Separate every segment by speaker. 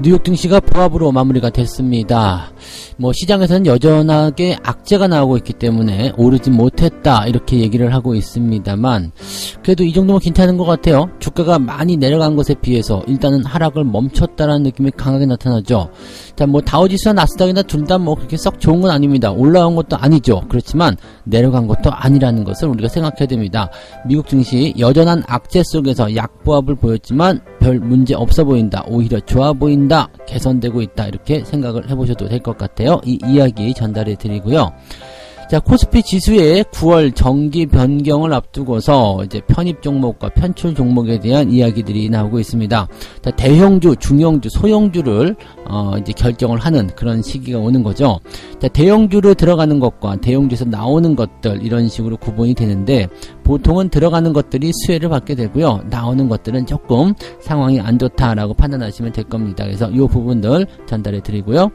Speaker 1: 뉴욕 증시가 보합으로 마무리가 됐습니다. 시장에서는 여전하게 악재가 나오고 있기 때문에 오르지 못했다 이렇게 얘기를 하고 있습니다만, 그래도 이 정도면 괜찮은 것 같아요. 주가가 많이 내려간 것에 비해서 일단은 하락을 멈췄다라는 느낌이 강하게 나타나죠. 자, 다우지수나 나스닥이나 둘 다 그렇게 썩 좋은 건 아닙니다. 올라온 것도 아니죠. 그렇지만 내려간 것도 아니라는 것을 우리가 생각해야 됩니다. 미국 증시 여전한 악재 속에서 약보합을 보였지만 별 문제 없어 보인다, 오히려 좋아 보인다, 개선되고 있다, 이렇게 생각을 해보셔도 될 것 같아요. 이 이야기 전달해 드리고요. 자, 코스피 지수의 9월 정기 변경을 앞두고서 이제 편입 종목과 편출 종목에 대한 이야기들이 나오고 있습니다. 자, 대형주, 중형주, 소형주를 이제 결정을 하는 그런 시기가 오는 거죠. 자, 대형주로 들어가는 것과 대형주에서 나오는 것들, 이런 식으로 구분이 되는데, 보통은 들어가는 것들이 수혜를 받게 되고요, 나오는 것들은 조금 상황이 안 좋다라고 판단하시면 될 겁니다. 그래서 이 부분들 전달해 드리고요.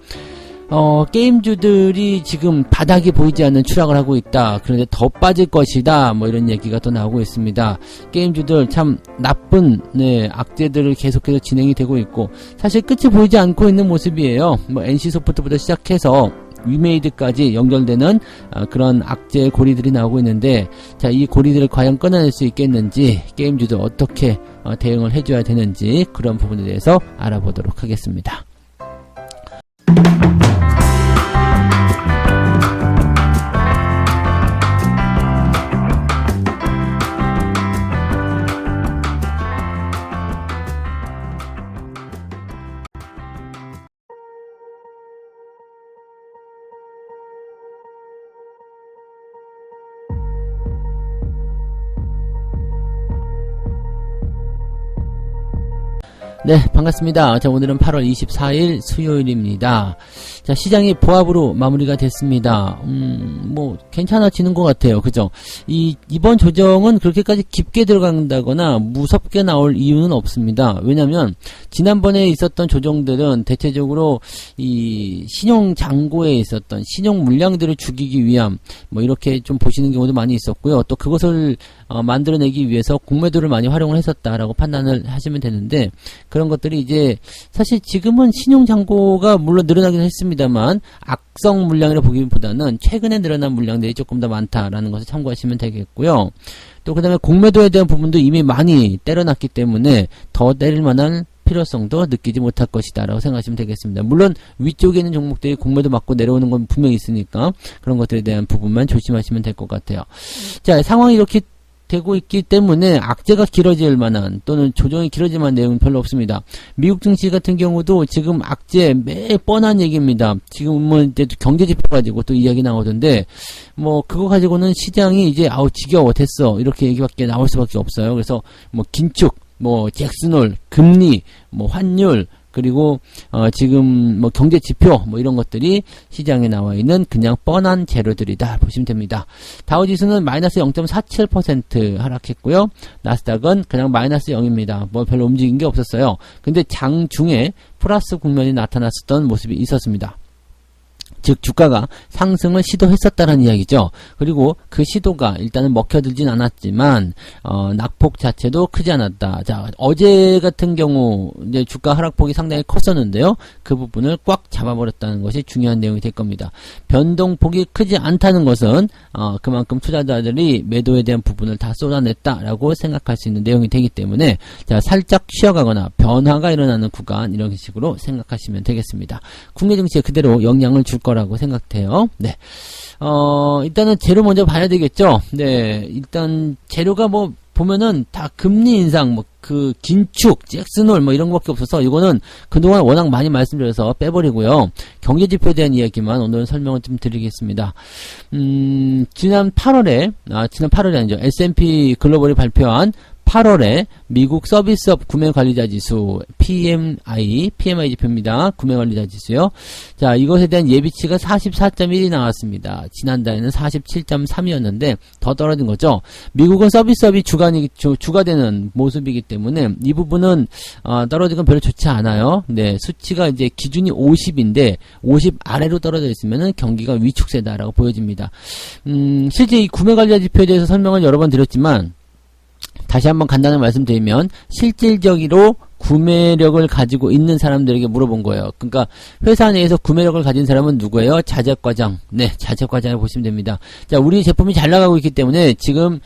Speaker 1: 게임주들이 지금 바닥이 보이지 않는 추락을 하고 있다. 그런데 더 빠질 것이다. 이런 얘기가 또 나오고 있습니다. 게임주들 참 나쁜, 악재들을 계속해서 진행이 되고 있고, 사실 끝이 보이지 않고 있는 모습이에요. NC소프트부터 시작해서 위메이드까지 연결되는 그런 악재의 고리들이 나오고 있는데, 자, 이 고리들을 과연 끊어낼 수 있겠는지, 게임주들 어떻게 대응을 해줘야 되는지, 그런 부분에 대해서 알아보도록 하겠습니다. 네, 반갑습니다. 자, 오늘은 8월 24일 수요일입니다. 자, 시장이 보합으로 마무리가 됐습니다. 괜찮아지는 것 같아요. 그죠? 이번 조정은 그렇게까지 깊게 들어간다거나 무섭게 나올 이유는 없습니다. 왜냐면, 지난번에 있었던 조정들은 대체적으로 이 신용잔고에 있었던 신용 물량들을 죽이기 위함, 이렇게 좀 보시는 경우도 많이 있었고요. 또 그것을 만들어내기 위해서 공매도를 많이 활용을 했었다라고 판단을 하시면 되는데, 그런 것들이 이제 사실 지금은 신용잔고가 물론 늘어나긴 했습니다만 악성 물량이라 보기보다는 최근에 늘어난 물량들이 조금 더 많다라는 것을 참고하시면 되겠고요. 또 그 다음에 공매도에 대한 부분도 이미 많이 때려놨기 때문에 더 때릴 만한 필요성도 느끼지 못할 것이다 라고 생각하시면 되겠습니다. 물론 위쪽에 있는 종목들이 공매도 맞고 내려오는 건 분명히 있으니까 그런 것들에 대한 부분만 조심하시면 될 것 같아요. 자, 상황이 이렇게 되고 있기 때문에 악재가 길어질 만한 또는 조정이 길어질 만한 내용은 별로 없습니다. 미국 증시 같은 경우도 지금 악재 매일 뻔한 얘기입니다. 지금 이제 경제 지표 가지고 또 이야기 나오던데 그거 가지고는 시장이 이제 지겨워 됐어 이렇게 얘기밖에 나올 수밖에 없어요. 그래서 긴축, 잭슨홀, 금리, 환율, 그리고 지금 경제 지표 이런 것들이 시장에 나와 있는 그냥 뻔한 재료들이다 보시면 됩니다. 다우지수는 마이너스 0.47% 하락했고요. 나스닥은 그냥 마이너스 0입니다. 별로 움직인 게 없었어요. 근데 장중에 플러스 국면이 나타났었던 모습이 있었습니다. 즉 주가가 상승을 시도했었다는 이야기죠. 그리고 그 시도가 일단은 먹혀들진 않았지만 낙폭 자체도 크지 않았다. 자, 어제 같은 경우 이제 주가 하락폭이 상당히 컸었는데요. 그 부분을 꽉 잡아버렸다는 것이 중요한 내용이 될 겁니다. 변동폭이 크지 않다는 것은 그만큼 투자자들이 매도에 대한 부분을 다 쏟아냈다라고 생각할 수 있는 내용이 되기 때문에 자, 살짝 쉬어가거나 변화가 일어나는 구간 이런 식으로 생각하시면 되겠습니다. 국내 증시에 그대로 영향을 줄 거라고 생각돼요. 네. 일단은 재료 먼저 봐야 되겠죠. 네. 일단 재료가 보면은 다 금리 인상, 긴축, 잭슨홀 이런 것밖에 없어서 이거는 그동안 워낙 많이 말씀드려서 빼버리고요. 경제지표에 대한 이야기만 오늘은 설명을 좀 드리겠습니다. 지난 8월에 아니죠. S&P 글로벌이 발표한 8월에 미국 서비스업 구매관리자 지수 PMI 지표입니다. 구매관리자 지수요. 자, 이것에 대한 예비치가 44.1이 나왔습니다. 지난달에는 47.3이었는데 더 떨어진 거죠. 미국은 서비스업이 주가 되는 모습이기 때문에 이 부분은 떨어진 건 별로 좋지 않아요. 네, 수치가 이제 기준이 50인데 50 아래로 떨어져 있으면은 경기가 위축세다라고 보여집니다. 실제 이 구매관리자 지표에 대해서 설명을 여러 번 드렸지만 다시 한번 간단히 말씀드리면 실질적으로 구매력을 가지고 있는 사람들에게 물어본 거예요. 그러니까 회사 내에서 구매력을 가진 사람은 누구예요? 자재과장. 네, 자재과장을 보시면 됩니다. 자, 우리 제품이 잘 나가고 있기 때문에 지금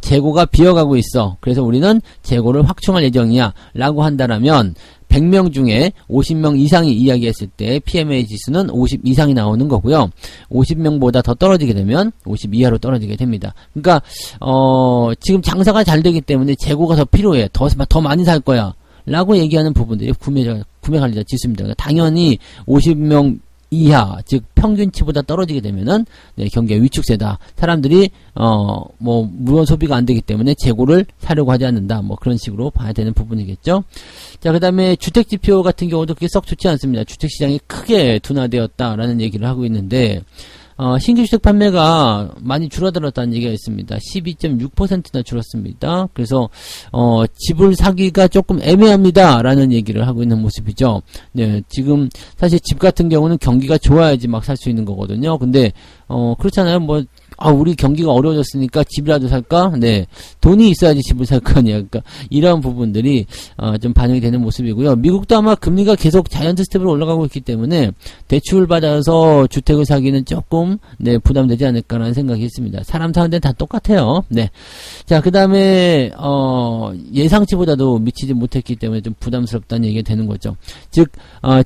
Speaker 1: 재고가 비어가고 있어. 그래서 우리는 재고를 확충할 예정이야 라고 한다라면 100명 중에 50명 이상이 이야기했을 때 PMA 지수는 50 이상이 나오는 거고요. 50명보다 더 떨어지게 되면 50 이하로 떨어지게 됩니다. 그러니까 지금 장사가 잘 되기 때문에 재고가 더 필요해. 더 많이 살 거야 라고 얘기하는 부분들이 구매관리자 지수입니다. 그러니까 당연히 50명 이하, 즉 평균치보다 떨어지게 되면은 네, 경기가 위축세다. 사람들이 뭐 물건 소비가 안 되기 때문에 재고를 사려고 하지 않는다. 뭐 그런 식으로 봐야 되는 부분이겠죠. 자, 그다음에 주택 지표 같은 경우도 그게 썩 좋지 않습니다. 주택 시장이 크게 둔화되었다라는 얘기를 하고 있는데 신규 주택 판매가 많이 줄어들었다는 얘기가 있습니다. 12.6%나 줄었습니다. 그래서 집을 사기가 조금 애매합니다라는 얘기를 하고 있는 모습이죠. 네, 지금 사실 집 같은 경우는 경기가 좋아야지 막 살 수 있는 거거든요. 근데 그렇잖아요. 뭐 우리 경기가 어려워졌으니까 집이라도 살까? 네. 돈이 있어야지 집을 살 거 아니야. 그러니까 이런 부분들이 좀 반영이 되는 모습이고요. 미국도 아마 금리가 계속 자이언트 스텝으로 올라가고 있기 때문에 대출 받아서 주택을 사기는 조금 네, 부담되지 않을까라는 생각이 있습니다. 사람 사는 데는 다 똑같아요. 네. 자, 그다음에 예상치보다도 미치지 못했기 때문에 좀 부담스럽다는 얘기가 되는 거죠. 즉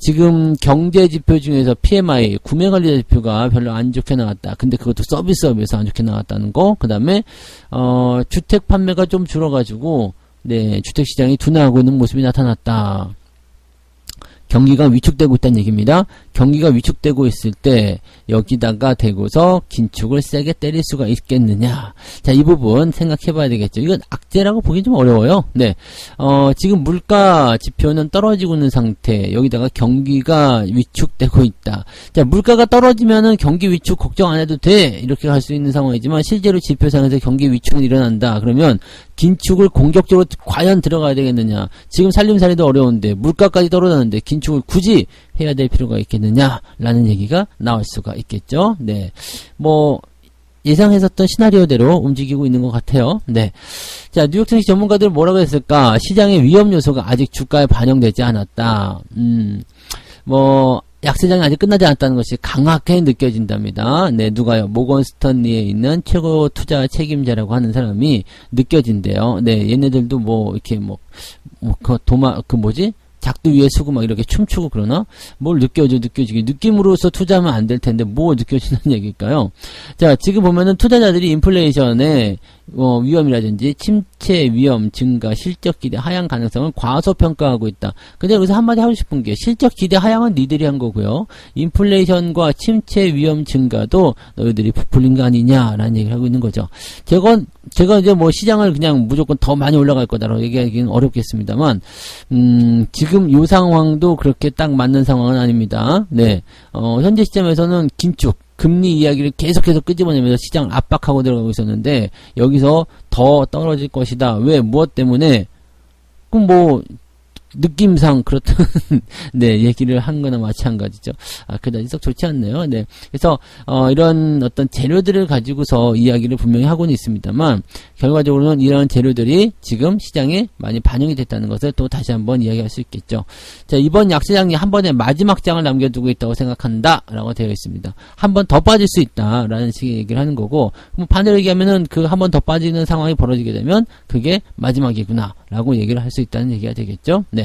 Speaker 1: 지금 경제 지표 중에서 PMI 구매 관리자 지표가 별로 안 좋게 나왔다. 근데 그것도 서비스업에서 안 좋게 나왔다는 거. 그 다음에 주택 판매가 좀 줄어가지고 네, 주택 시장이 둔화하고 있는 모습이 나타났다. 경기가 위축되고 있다는 얘기입니다. 경기가 위축되고 있을 때 여기다가 대고서 긴축을 세게 때릴 수가 있겠느냐. 자, 이 부분 생각해 봐야 되겠죠. 이건 악재라고 보기 좀 어려워요. 네. 지금 물가 지표는 떨어지고 있는 상태. 여기다가 경기가 위축되고 있다. 자, 물가가 떨어지면은 경기 위축 걱정 안 해도 돼. 이렇게 갈 수 있는 상황이지만 실제로 지표상에서 경기 위축이 일어난다. 그러면 긴축을 공격적으로 과연 들어가야 되겠느냐. 지금 살림살이도 어려운데 물가까지 떨어졌는데 긴축을 굳이 해야 될 필요가 있겠느냐라는 얘기가 나올 수가 있겠죠. 네, 뭐 예상했었던 시나리오대로 움직이고 있는 것 같아요. 네, 자, 뉴욕 증시 전문가들 뭐라고 했을까? 시장의 위험 요소가 아직 주가에 반영되지 않았다. 뭐 약세장이 아직 끝나지 않았다는 것이 강하게 느껴진답니다. 네, 누가요? 모건 스턴리에 있는 최고 투자 책임자라고 하는 사람이 느껴진대요. 네, 얘네들도 뭐 이렇게 작두 위에 서고 막 이렇게 춤추고 그러나? 뭘 느껴지게. 느낌으로서 투자하면 안 될 텐데 뭐 느껴지는 얘기일까요? 자, 지금 보면은 투자자들이 인플레이션의 위험이라든지 침체 위험 증가, 실적 기대 하향 가능성을 과소평가하고 있다. 근데 여기서 한마디 하고 싶은 게 실적 기대 하향은 니들이 한 거고요. 인플레이션과 침체 위험 증가도 너희들이 부풀린 거 아니냐라는 얘기를 하고 있는 거죠. 제가 이제 뭐 시장을 그냥 무조건 더 많이 올라갈 거다라고 얘기하기는 어렵겠습니다만, 지금 이 상황도 그렇게 딱 맞는 상황은 아닙니다. 네. 현재 시점에서는 긴축, 금리 이야기를 계속해서 끄집어내면서 시장을 압박하고 들어가고 있었는데 여기서 더 떨어질 것이다. 왜? 무엇 때문에? 그럼 뭐 느낌상 그렇던 네, 얘기를 한 거나 마찬가지죠. 그다지 썩 좋지 않네요. 네. 그래서 이런 어떤 재료들을 가지고서 이야기를 분명히 하고는 있습니다만 결과적으로는 이런 재료들이 지금 시장에 많이 반영이 됐다는 것을 또 다시 한번 이야기할 수 있겠죠. 자, 이번 약세장이 한 번에 마지막 장을 남겨두고 있다고 생각한다 라고 되어 있습니다. 한 번 더 빠질 수 있다 라는 식의 얘기를 하는 거고, 반대로 얘기하면은 그 한 번 더 빠지는 상황이 벌어지게 되면 그게 마지막이구나 라고 얘기를 할 수 있다는 얘기가 되겠죠. 네.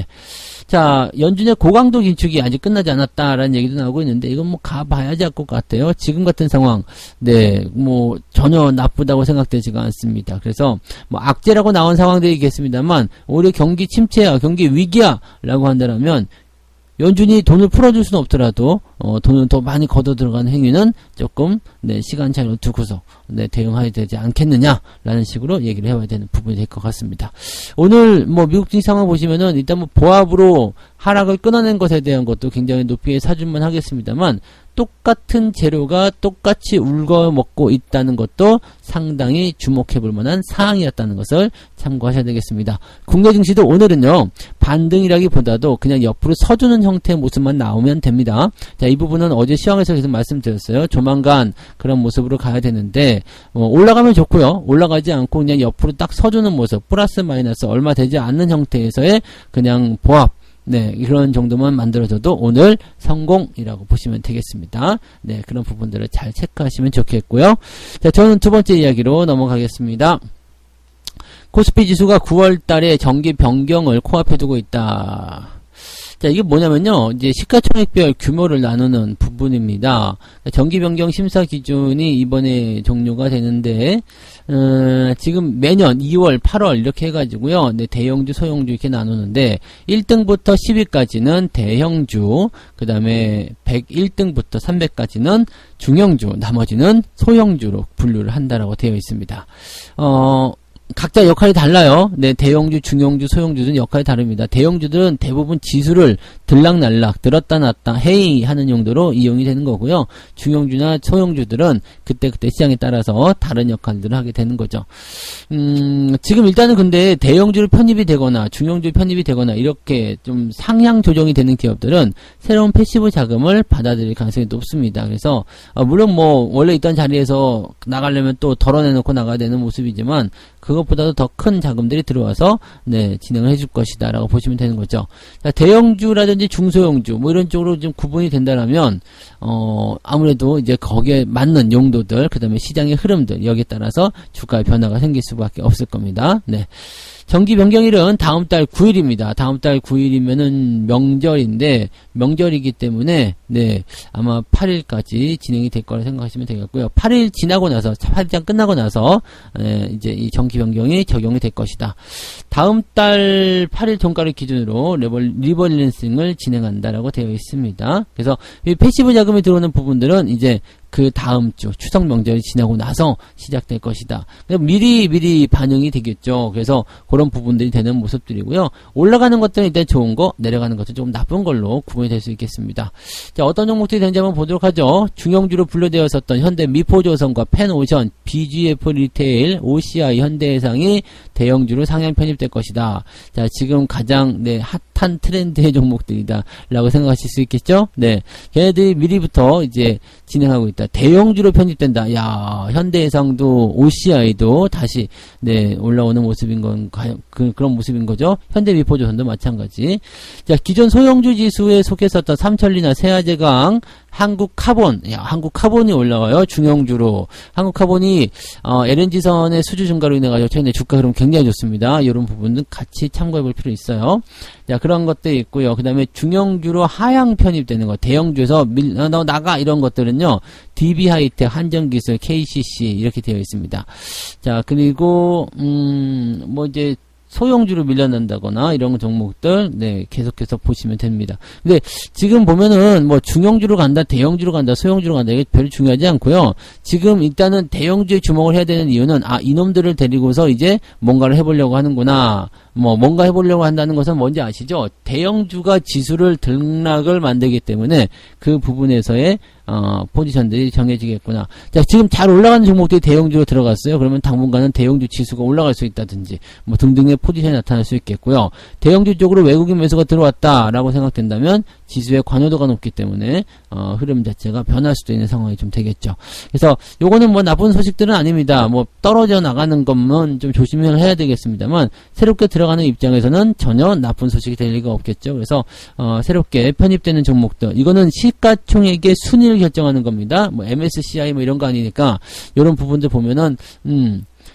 Speaker 1: 자, 연준의 고강도 긴축이 아직 끝나지 않았다라는 얘기도 나오고 있는데 이건 뭐 가봐야지 할 것 같아요. 지금 같은 상황, 네, 뭐 전혀 나쁘다고 생각되지가 않습니다. 그래서 뭐 악재라고 나온 상황들이 있겠습니다만 오히려 경기 침체야, 경기 위기야 라고 한다면 연준이 돈을 풀어줄 수는 없더라도 돈을 더 많이 걷어 들어가는 행위는 조금 네, 시간 차이로 두고서 네, 대응해야 되지 않겠느냐라는 식으로 얘기를 해봐야 되는 부분이 될 것 같습니다. 오늘 뭐 미국 증시 상황 보시면은 일단 뭐 보합으로 하락을 끊어낸 것에 대한 것도 굉장히 높이 사줄만 하겠습니다만, 똑같은 재료가 똑같이 울거먹고 있다는 것도 상당히 주목해볼 만한 사항이었다는 것을 참고하셔야 되겠습니다. 국내 증시도 오늘은요, 반등이라기보다도 그냥 옆으로 서주는 형태의 모습만 나오면 됩니다. 자, 이 부분은 어제 시황에서 계속 말씀드렸어요. 조만간 그런 모습으로 가야 되는데, 올라가면 좋고요. 올라가지 않고 그냥 옆으로 딱 서주는 모습, 플러스 마이너스 얼마 되지 않는 형태에서의 그냥 보합, 네, 이런 정도만 만들어져도 오늘 성공이라고 보시면 되겠습니다. 네, 그런 부분들을 잘 체크하시면 좋겠고요. 자, 저는 두 번째 이야기로 넘어가겠습니다. 코스피 지수가 9월 달에 정기 변경을 코앞에 두고 있다. 자, 이게 뭐냐면요, 이제 시가총액별 규모를 나누는 부분입니다. 정기 변경 심사 기준이 이번에 종료가 되는데, 지금 매년 2월, 8월 이렇게 해가지고요, 네, 대형주, 소형주 이렇게 나누는데, 1등부터 10위까지는 대형주, 그 다음에 101등부터 300까지는 중형주, 나머지는 소형주로 분류를 한다라고 되어 있습니다. 각자 역할이 달라요. 네, 대형주, 중형주, 소형주는 역할이 다릅니다. 대형주들은 대부분 지수를 들락날락, 들었다 놨다, 헤이 하는 용도로 이용이 되는 거고요. 중형주나 소형주들은 그때그때 시장에 따라서 다른 역할들을 하게 되는 거죠. 지금 일단은 근데 대형주로 편입이 되거나 중형주 편입이 되거나 이렇게 좀 상향 조정이 되는 기업들은 새로운 패시브 자금을 받아들일 가능성이 높습니다. 그래서 물론 뭐 원래 있던 자리에서 나가려면 또 덜어내놓고 나가야 되는 모습이지만 그것보다도 더 큰 자금들이 들어와서 네, 진행을 해줄 것이다 라고 보시면 되는 거죠. 자, 대형주라든지 중소형주 뭐 이런 쪽으로 좀 구분이 된다라면 아무래도 이제 거기에 맞는 용도들, 그 다음에 시장의 흐름들, 여기에 따라서 주가의 변화가 생길 수밖에 없을 겁니다. 네. 정기 변경일은 다음 달 9일입니다. 다음 달 9일이면은 명절인데, 명절이기 때문에, 네, 아마 8일까지 진행이 될 거라 생각하시면 되겠고요. 8일 지나고 나서, 8일장 끝나고 나서, 이제 이 정기 변경이 적용이 될 것이다. 다음 달 8일 종가를 기준으로 리밸런싱을 진행한다라고 되어 있습니다. 그래서 이 패시브 자금이 들어오는 부분들은 이제 그 다음 주 추석 명절이 지나고 나서 시작될 것이다. 미리 반영이 되겠죠. 그래서 그런 부분들이 되는 모습들이고요. 올라가는 것들은 일단 좋은 거, 내려가는 것은 조금 나쁜 걸로 구분이 될 수 있겠습니다. 자, 어떤 종목들이 되는지 한번 보도록 하죠. 중형주로 분류되었었던 현대 미포조선과 펜오션, BGF 리테일, OCI 현대해상이 대형주로 상향 편입될 것이다. 자, 지금 가장 네, 핫한 트렌드의 종목들이다 라고 생각하실 수 있겠죠. 네, 걔네들이 미리부터 이제 진행하고 있다. 대형주로 편입된다. 야, 현대해상도 OCI도 다시 네, 올라오는 모습인 건 그런 모습인 거죠. 현대미포조선도 마찬가지. 자, 기존 소형주 지수에 속했었던 삼천리나 세아제강, 한국카본, 야, 한국카본이 올라와요. 중형주로. 한국카본이 LNG선의 수주 증가로 인해가지고 최근에 주가 흐름 굉장히 좋습니다. 이런 부분은 같이 참고해볼 필요 있어요. 자, 그런 것도 있고요. 그 다음에 중형주로 하향 편입되는 거, 대형주에서 너 나가 이런 것들은요, DB하이텍, 한전기술, KCC 이렇게 되어 있습니다. 자, 그리고 뭐 이제 소형주로 밀려난다거나 이런 종목들 네, 계속해서 보시면 됩니다. 근데 지금 보면은 뭐 중형주로 간다, 대형주로 간다, 소형주로 간다 이게 별로 중요하지 않고요. 지금 일단은 대형주에 주목을 해야 되는 이유는 이놈들을 데리고서 이제 뭔가를 해보려고 하는구나. 뭔가 해보려고 한다는 것은 뭔지 아시죠? 대형주가 지수를 등락을 만들기 때문에 그 부분에서의 포지션들이 정해지겠구나. 자, 지금 잘 올라가는 종목들이 대형주로 들어갔어요. 그러면 당분간은 대형주 지수가 올라갈 수 있다든지 뭐 등등의 포지션이 나타날 수 있겠고요. 대형주 쪽으로 외국인 매수가 들어왔다라고 생각된다면 지수의 관여도가 높기 때문에 흐름 자체가 변할 수도 있는 상황이 좀 되겠죠. 그래서 요거는 뭐 나쁜 소식들은 아닙니다. 뭐 떨어져 나가는 것만 좀 조심을 해야 되겠습니다만 새롭게 들어가는 입장에서는 전혀 나쁜 소식이 될 리가 없겠죠. 그래서 새롭게 편입되는 종목들, 이거는 시가총액의 순위를 결정하는 겁니다. 뭐 MSCI 뭐 이런 거 아니니까 이런 부분들 보면은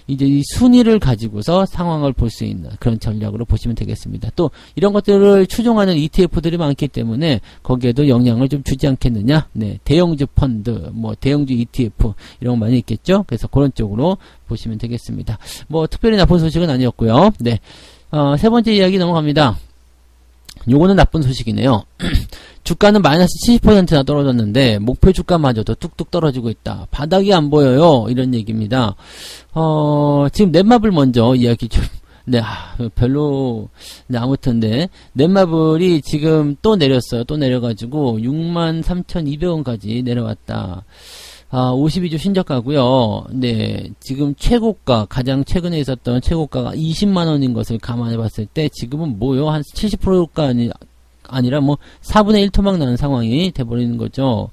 Speaker 1: 이제 이 순위를 가지고서 상황을 볼 수 있는 그런 전략으로 보시면 되겠습니다. 또 이런 것들을 추종하는 ETF들이 많기 때문에 거기에도 영향을 좀 주지 않겠느냐. 네, 대형주 펀드, 뭐 대형주 ETF 이런 거 많이 있겠죠. 그래서 그런 쪽으로 보시면 되겠습니다. 뭐 특별히 나쁜 소식은 아니었고요. 네, 세 번째 이야기 넘어갑니다. 요거는 나쁜 소식이네요. 주가는 마이너스 70%나 떨어졌는데 목표 주가마저도 뚝뚝 떨어지고 있다. 바닥이 안 보여요. 이런 얘기입니다. 지금 넷마블 먼저 이야기 좀 네, 별로, 네, 아무튼, 네. 넷마블이 지금 또 내렸어요. 또 내려가지고, 63,200원까지 내려왔다. 52주 신저가고요. 네, 지금 최고가, 가장 최근에 있었던 최고가가 20만원인 것을 감안해 봤을 때, 지금은 뭐요? 한 70%가 아니라 뭐, 4분의 1 토막 나는 상황이 돼버리는 거죠.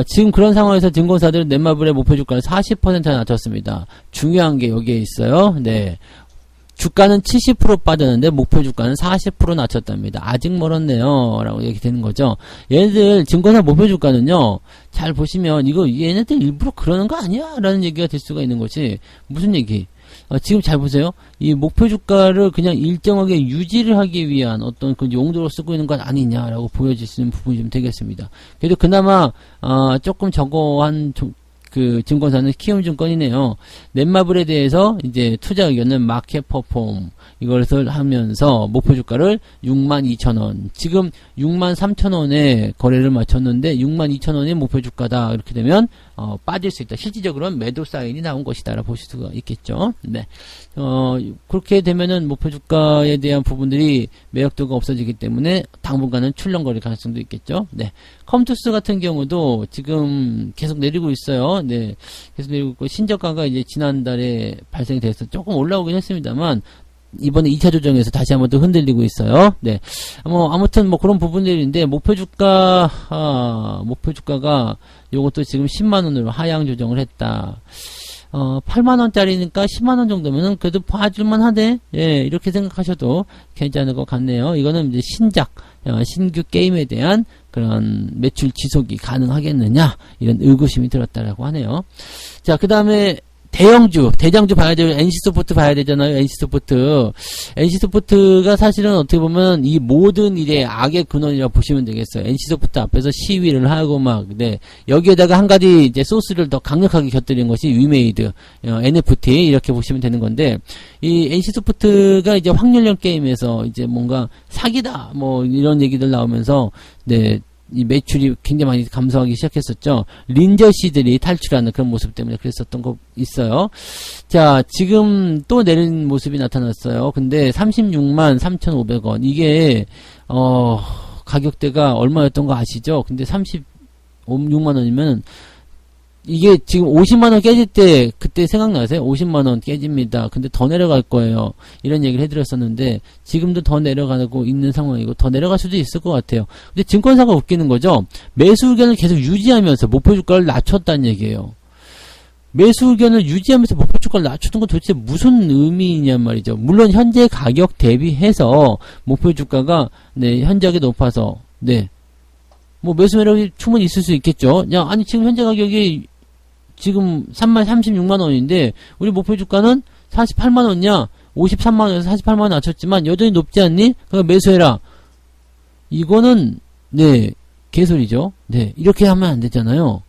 Speaker 1: 지금 그런 상황에서 증권사들은 넷마블의 목표 주가를 40%나 낮췄습니다. 중요한 게 여기에 있어요. 네. 주가는 70% 빠졌는데 목표 주가는 40% 낮췄답니다. 아직 멀었네요. 라고 얘기 되는 거죠. 얘네들 증권사 목표 주가는요. 잘 보시면 이거 얘네들 일부러 그러는 거 아니야? 라는 얘기가 될 수가 있는 것이 무슨 얘기? 지금 잘 보세요. 이 목표 주가를 그냥 일정하게 유지를 하기 위한 어떤 그 용도로 쓰고 있는 것 아니냐라고 보여질 수 있는 부분이 좀 되겠습니다. 그래도 그나마 조금 저거한 그 증권사는 키움증권이네요. 넷마블에 대해서 이제 투자 의견은 마켓 퍼폼 이것을 하면서 목표 주가를 62,000원, 지금 63,000원에 거래를 마쳤는데 62,000원이 목표 주가다. 이렇게 되면 빠질 수 있다. 실질적으로는 매도 사인이 나온 것이다라고 보실 수가 있겠죠. 네. 그렇게 되면은 목표 주가에 대한 부분들이 매력도가 없어지기 때문에 당분간은 출렁거릴 가능성도 있겠죠. 네. 컴투스 같은 경우도 지금 계속 내리고 있어요. 네. 계속 내리고 있고, 신저가가 이제 지난달에 발생이 돼서 조금 올라오긴 했습니다만, 이번에 2차 조정에서 다시 한번 더 흔들리고 있어요. 네. 아무튼 그런 부분들인데, 목표 주가가 요것도 지금 10만원으로 하향 조정을 했다. 8만원짜리니까 10만원 정도면은 그래도 봐줄만 하네. 예, 이렇게 생각하셔도 괜찮을 것 같네요. 이거는 이제 신규 게임에 대한 그런 매출 지속이 가능하겠느냐, 이런 의구심이 들었다라고 하네요. 자, 그 다음에 대장주 봐야 돼요. NC소프트 봐야 되잖아요. NC소프트가 사실은 어떻게 보면 이 모든 일의 악의 근원이라고 보시면 되겠어요. NC소프트 앞에서 시위를 하고 네. 여기에다가 한 가지 이제 소스를 더 강력하게 곁들인 것이 위메이드, NFT, 이렇게 보시면 되는 건데, 이 NC소프트가 이제 확률형 게임에서 이제 뭔가 사기다, 이런 얘기들 나오면서, 네. 이 매출이 굉장히 많이 감소하기 시작했었죠. 린저씨들이 탈출하는 그런 모습 때문에 그랬었던 거 있어요. 자, 지금 또 내린 모습이 나타났어요. 근데 36만 3,500원. 이게, 가격대가 얼마였던 거 아시죠? 근데 36만원이면, 이게 지금 50만원 깨질 때 그때 생각나세요? 50만원 깨집니다. 근데 더 내려갈 거예요. 이런 얘기를 해드렸었는데 지금도 더 내려가고 있는 상황이고 더 내려갈 수도 있을 것 같아요. 근데 증권사가 웃기는 거죠. 매수 의견을 계속 유지하면서 목표 주가를 낮췄다는 얘기예요. 매수 의견을 유지하면서 목표 주가를 낮추는 건 도대체 무슨 의미냐 말이죠. 물론 현재 가격 대비해서 목표 주가가 네, 현저하게 높아서 네. 매수 매력이 충분히 있을 수 있겠죠. 아니 지금 현재 가격이 지금 36만원인데 우리 목표 주가는 48만원이냐, 53만원에서 48만원 낮췄지만 여전히 높지 않니? 그러니까 매수해라. 이거는 네 개소리죠. 네, 이렇게 하면 안 되잖아요.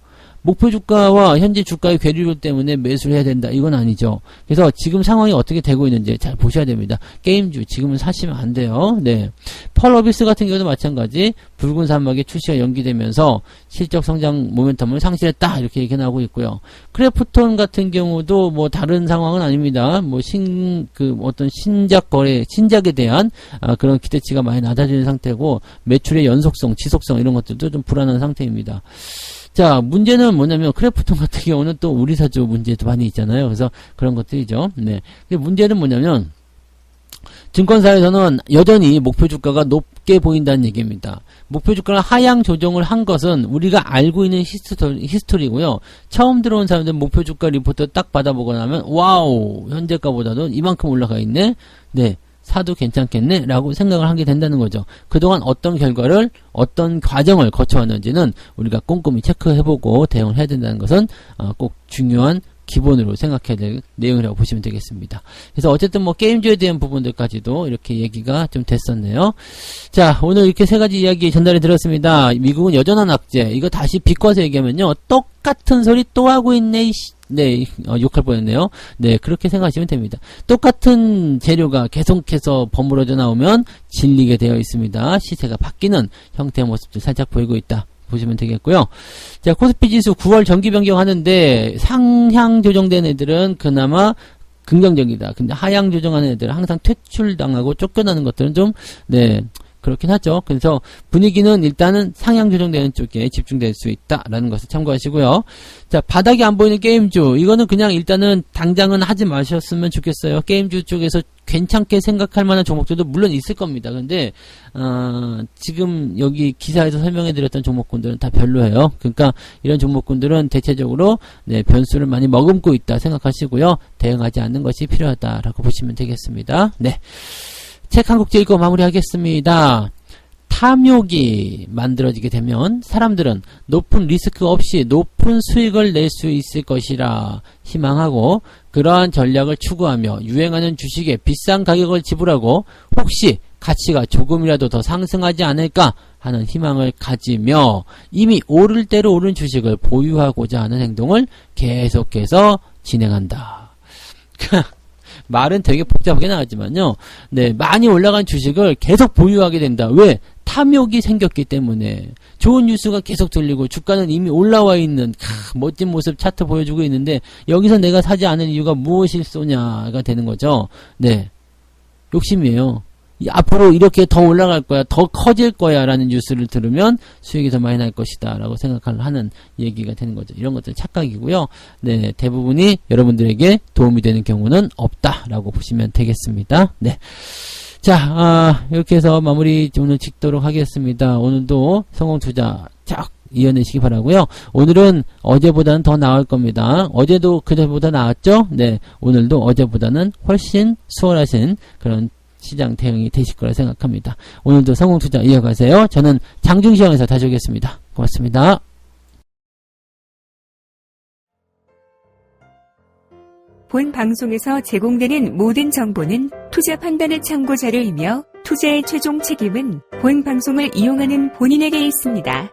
Speaker 1: 목표 주가와 현재 주가의 괴리율 때문에 매수를 해야 된다. 이건 아니죠. 그래서 지금 상황이 어떻게 되고 있는지 잘 보셔야 됩니다. 게임주 지금은 사시면 안 돼요. 네. 펄어비스 같은 경우도 마찬가지. 붉은 사막의 출시가 연기되면서 실적 성장 모멘텀을 상실했다. 이렇게 얘기 나오고 있고요. 크래프톤 같은 경우도 다른 상황은 아닙니다. 어떤 신작에 대한 그런 기대치가 많이 낮아지는 상태고 매출의 연속성, 지속성 이런 것들도 좀 불안한 상태입니다. 자, 문제는 뭐냐면, 크래프톤 같은 경우는 또 우리 사주 문제도 많이 있잖아요. 그래서 그런 것들이죠. 네. 근데 문제는 뭐냐면, 증권사에서는 여전히 목표 주가가 높게 보인다는 얘기입니다. 목표 주가를 하향 조정을 한 것은 우리가 알고 있는 히스토리고요. 처음 들어온 사람들 목표 주가 리포트 딱 받아보고 나면, 와우! 현재가보다도 이만큼 올라가 있네? 네. 사도 괜찮겠네? 라고 생각을 하게 된다는 거죠. 그동안 어떤 결과를, 어떤 과정을 거쳐왔는지는 우리가 꼼꼼히 체크해보고 대응을 해야 된다는 것은 꼭 중요한 기본으로 생각해야 될 내용이라고 보시면 되겠습니다. 그래서 어쨌든 게임주에 대한 부분들까지도 이렇게 얘기가 좀 됐었네요. 자, 오늘 이렇게 세 가지 이야기 전달해 드렸습니다. 미국은 여전한 악재. 이거 다시 비꼬아서 얘기하면요. 똑같은 소리 또 하고 있네, 네, 욕할 뻔했네요. 네, 그렇게 생각하시면 됩니다. 똑같은 재료가 계속해서 버무려져 나오면 질리게 되어 있습니다. 시세가 바뀌는 형태의 모습들 살짝 보이고 있다. 보시면 되겠고요. 자, 코스피 지수 9월 정기 변경하는데 상향 조정된 애들은 그나마 긍정적이다. 근데 하향 조정하는 애들은 항상 퇴출당하고 쫓겨나는 것들은 좀, 네, 그렇긴 하죠. 그래서 분위기는 일단은 상향 조정되는 쪽에 집중될 수 있다라는 것을 참고하시고요. 자, 바닥이 안 보이는 게임주. 이거는 그냥 일단은 당장은 하지 마셨으면 좋겠어요. 게임주 쪽에서 괜찮게 생각할 만한 종목들도 물론 있을 겁니다. 근데 지금 여기 기사에서 설명해드렸던 종목군들은 다 별로예요. 그러니까 이런 종목군들은 대체적으로 네, 변수를 많이 머금고 있다 생각하시고요. 대응하지 않는 것이 필요하다라고 보시면 되겠습니다. 네. 책 한 곡 읽고 마무리하겠습니다. 탐욕이 만들어지게 되면 사람들은 높은 리스크 없이 높은 수익을 낼 수 있을 것이라 희망하고 그러한 전략을 추구하며 유행하는 주식에 비싼 가격을 지불하고 혹시 가치가 조금이라도 더 상승하지 않을까 하는 희망을 가지며 이미 오를 대로 오른 주식을 보유하고자 하는 행동을 계속해서 진행한다. 말은 되게 복잡하게 나왔지만요. 네, 많이 올라간 주식을 계속 보유하게 된다. 왜? 탐욕이 생겼기 때문에. 좋은 뉴스가 계속 들리고 주가는 이미 올라와 있는 멋진 모습 차트 보여주고 있는데 여기서 내가 사지 않을 이유가 무엇일 쏘냐가 되는 거죠. 네, 욕심이에요. 앞으로 이렇게 더 올라갈 거야, 더 커질 거야 라는 뉴스를 들으면 수익이 더 많이 날 것이다 라고 생각하는 얘기가 되는 거죠. 이런 것들은 착각이고요. 네, 대부분이 여러분들에게 도움이 되는 경우는 없다 라고 보시면 되겠습니다. 네. 자, 이렇게 해서 마무리 오늘 짓도록 하겠습니다. 오늘도 성공투자 쫙 이어내시기 바라고요. 오늘은 어제보다는 더 나을 겁니다. 어제도 그제보다 나았죠? 네, 오늘도 어제보다는 훨씬 수월하신 그런 시장 대응이 되실 거라 생각합니다. 오늘도 성공투자 이어가세요. 저는 장중시장에서 다시 오겠습니다. 고맙습니다.
Speaker 2: 본 방송에서 제공되는 모든 정보는 투자 판단의 참고 자료이며 투자의 최종 책임은 본 방송을 이용하는 본인에게 있습니다.